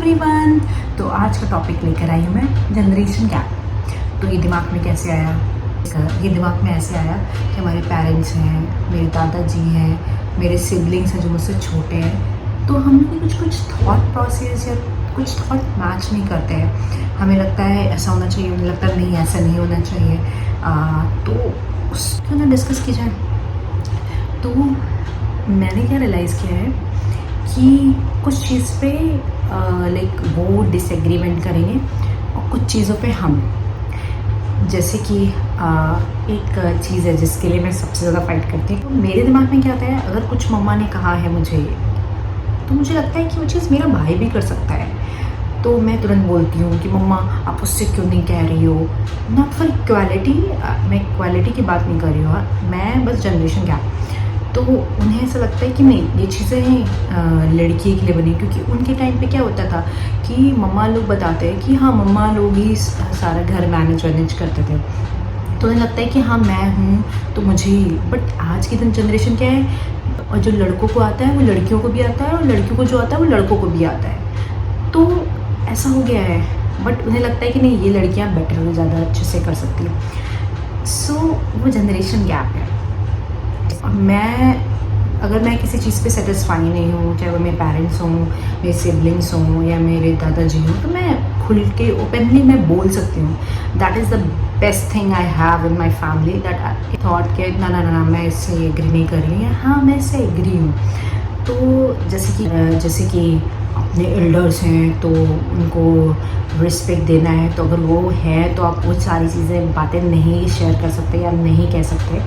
Everyone. तो आज का टॉपिक लेकर आई हूँ मैं जनरेशन गैप। तो ये दिमाग में कैसे आया? ये दिमाग में ऐसे आया कि हमारे पेरेंट्स हैं, मेरे दादाजी हैं, मेरे सिबलिंग्स हैं जो मुझसे छोटे हैं। तो हम भी कुछ थॉट प्रोसेस या कुछ थॉट मैच नहीं करते हैं। हमें लगता है ऐसा होना चाहिए, उन्हें लगता है नहीं ऐसा नहीं होना चाहिए। तो उसको ना डिस्कस की जाए। तो मैंने क्या रियलाइज़ किया है कि कुछ चीज़ पे लाइक वो डिसएग्रीमेंट करेंगे और कुछ चीज़ों पे हम। जैसे कि एक चीज़ है जिसके लिए मैं सबसे ज़्यादा फाइट करती हूँ। तो मेरे दिमाग में क्या आता है, अगर कुछ मम्मा ने कहा है मुझे, तो मुझे लगता है कि वो चीज़ मेरा भाई भी कर सकता है। तो मैं तुरंत बोलती हूँ कि मम्मा आप उससे क्यों नहीं कह रही हो। नॉट फॉर इक्वालिटी, मैं इक्वालिटी की बात नहीं कर रही हूँ, मैं बस जनरेशन गैप। तो उन्हें ऐसा लगता है कि नहीं ये चीज़ें लड़की के लिए बनी, क्योंकि उनके टाइम पे क्या होता था कि मम्मा लोग बताते हैं कि हाँ मम्मा लोग ही सारा घर मैनेज करते थे। तो उन्हें लगता है कि हाँ मैं हूँ तो मुझे ही। बट आज की जनरेशन क्या है, और जो लड़कों को आता है वो लड़कियों को भी आता है, और लड़कियों को जो आता है वो लड़कों को भी आता है। तो ऐसा हो गया है। बट उन्हें लगता है कि नहीं ये लड़कियाँ बेटर और ज़्यादा अच्छे से कर सकती हैं। सो वो जनरेशन गैप है। अगर मैं किसी चीज़ पे सेटिस्फाई नहीं हूँ, चाहे वो मेरे पेरेंट्स हों, मेरे सिबलिंग्स हों या मेरे दादाजी हों, तो मैं खुल के ओपनली मैं बोल सकती हूँ। That is the best thing I have in my family, that I thought कि ना मैं इससे एग्री नहीं कर रही हूँ, हाँ मैं इससे एग्री हूँ। तो जैसे कि अपने एल्डर्स हैं तो उनको रिस्पेक्ट देना है। तो अगर वो है तो आप वो सारी चीज़ें बातें नहीं शेयर कर सकते या नहीं कह सकते।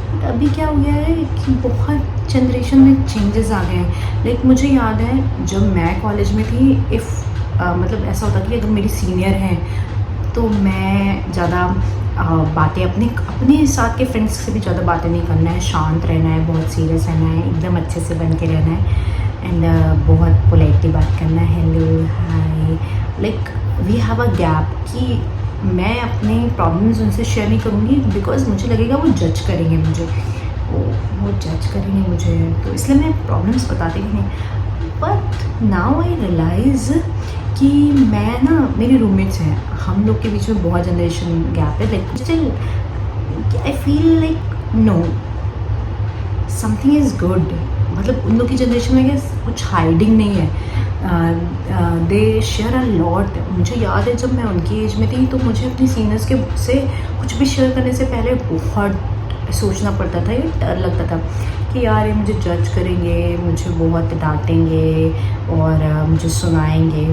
बट अभी क्या हो गया है कि बहुत जनरेशन में चेंजेस आ गए हैं। लाइक मुझे याद है जब मैं कॉलेज में थी, मतलब ऐसा होता कि अगर मेरी सीनियर हैं तो मैं ज़्यादा बातें अपने साथ के फ्रेंड्स से भी ज़्यादा बातें नहीं करना है, शांत रहना है, बहुत सीरियस रहना है, एकदम अच्छे से बन के रहना है एंड बहुत पोलाइटली बात करना है, hello hi. Like we have a gap कि मैं अपने प्रॉब्लम्स उनसे शेयर नहीं करूँगी, बिकॉज मुझे लगेगा वो जज करेंगे मुझे, वो जज करेंगे मुझे, तो इसलिए मैं प्रॉब्लम्स बताती भी नहीं। बट नाउ आई रियलाइज़ कि मैं ना, मेरे रूममेट्स हैं, हम लोग के बीच में बहुत जनरेशन गैप है। Like still I feel like know something is good. मतलब उन लोग की जनरेशन में कुछ हाइडिंग नहीं है, दे शेयर अ लॉट। मुझे याद है जब मैं उनकी एज में थी तो मुझे अपनी सीनियर्स के से कुछ भी शेयर करने से पहले बहुत सोचना पड़ता था, ये डर लगता था कि यार ये मुझे जज करेंगे, मुझे बहुत डांटेंगे और मुझे सुनाएंगे।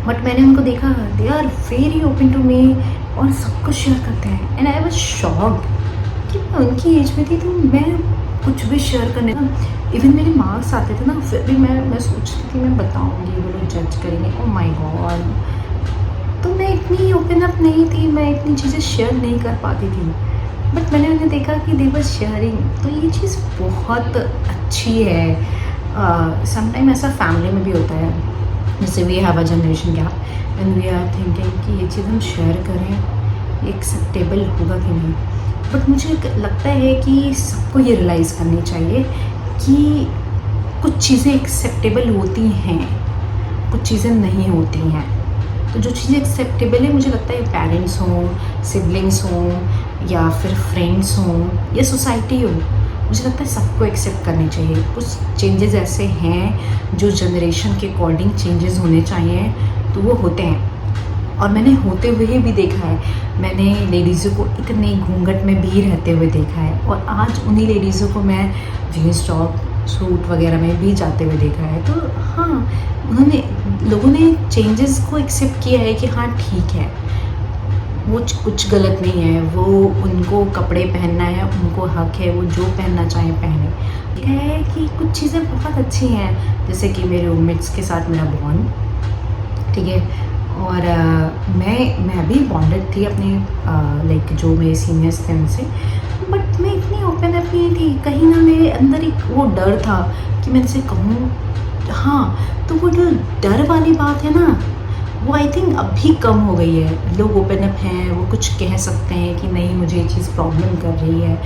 बट मैंने उनको देखा, they are very open to me और सब कुछ शेयर करते हैं। एंड आई वाज शॉक्ड कि मैं उनकी एज में थी तो मैं कुछ भी शेयर करने का, इवन मेरे मार्क्स आते थे ना, फिर भी मैं सोचती थी मैं बताऊंगी, वो लोग जज करेंगे, ओ माय गॉड। तो मैं इतनी ओपन अप नहीं थी, मैं इतनी चीज़ें शेयर नहीं कर पाती थी। बट मैंने उन्हें देखा कि दे वर शेयरिंग, तो ये चीज़ बहुत अच्छी है। समटाइम ऐसा फैमिली में भी होता है, जैसे we have a generation gap and we are thinking कि ये चीज़ हम शेयर करें, एक्सेप्टेबल होगा कि नहीं। बट मुझे लगता है कि सबको ये रियलाइज़ करनी चाहिए कि कुछ चीज़ें एक्सेप्टेबल होती हैं, कुछ चीज़ें नहीं होती हैं। तो जो चीज़ें एक्सेप्टेबल है, मुझे लगता है पेरेंट्स हों, सिबलिंग्स हों या फिर फ्रेंड्स हों या सोसाइटी हो, मुझे लगता है सबको एक्सेप्ट करनी चाहिए। कुछ चेंजेस ऐसे हैं जो जनरेशन के अकॉर्डिंग चेंजेस होने चाहिए, तो वो होते हैं। और मैंने होते हुए भी देखा है, मैंने लेडीज़ों को इतने घूंघट में भी रहते हुए देखा है, और आज उन्हीं लेडीज़ों को मैं जीन्स टॉप सूट वगैरह में भी जाते हुए देखा है। तो हाँ, लोगों ने चेंजेस को एक्सेप्ट किया है कि हाँ ठीक है, वो कुछ गलत नहीं है, वो उनको कपड़े पहनना है, उनको हक है, वो जो पहनना चाहें पहने। है कि कुछ चीज़ें बहुत अच्छी हैं, जैसे कि मेरे रूममेट्स के साथ मेरा बॉन्ड, ठीक है, और मैं भी बॉन्डेड थी अपने लाइक जो मेरे सीनियर्स थे उनसे। बट मैं इतनी ओपन अप नहीं थी, कहीं ना मेरे अंदर एक वो डर था कि मैं इनसे कहूँ। हाँ, तो वो जो डर वाली बात है ना, वो आई थिंक अभी कम हो गई है। लोग ओपन अप हैं, वो कुछ कह सकते हैं कि नहीं मुझे ये चीज़ प्रॉब्लम कर रही है,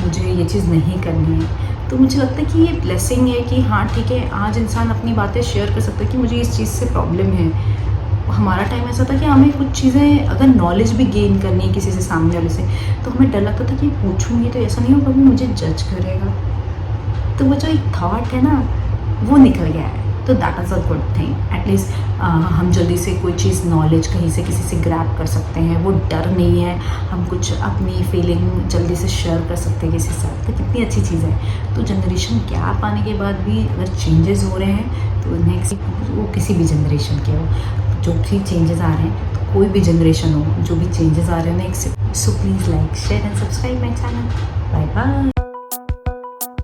मुझे ये चीज़ नहीं करनी है। तो मुझे लगता है कि ये ब्लेसिंग है कि हाँ ठीक है, आज इंसान अपनी बातें शेयर कर सकता है कि मुझे इस चीज़ से प्रॉब्लम है। हमारा टाइम ऐसा था कि हमें कुछ चीज़ें अगर नॉलेज भी गेन करनी है किसी से, सामने वाले से, तो हमें डर लगता था कि पूछूंगी तो ऐसा नहीं होगा कि मुझे जज करेगा। तो वो जो एक थॉट है ना, वो निकल गया है। तो that is a good thing. At least हम जल्दी से कोई चीज़, नॉलेज कहीं से किसी से ग्रैब कर सकते हैं, वो डर नहीं है। हम कुछ अपनी फीलिंग जल्दी से शेयर कर सकते हैं किसी के साथ, तो कितनी अच्छी चीज़ है। तो जनरेशन गैप आने के बाद भी अगर चेंजेस हो रहे हैं तो नेक्स्ट वो किसी भी जनरेशन के हो, जो भी चेंजेस आ रहे हैं, तो कोई भी जनरेशन हो, जो भी चेंजेस आ रहे हैं next, so please like, share and subscribe my channel. Bye bye.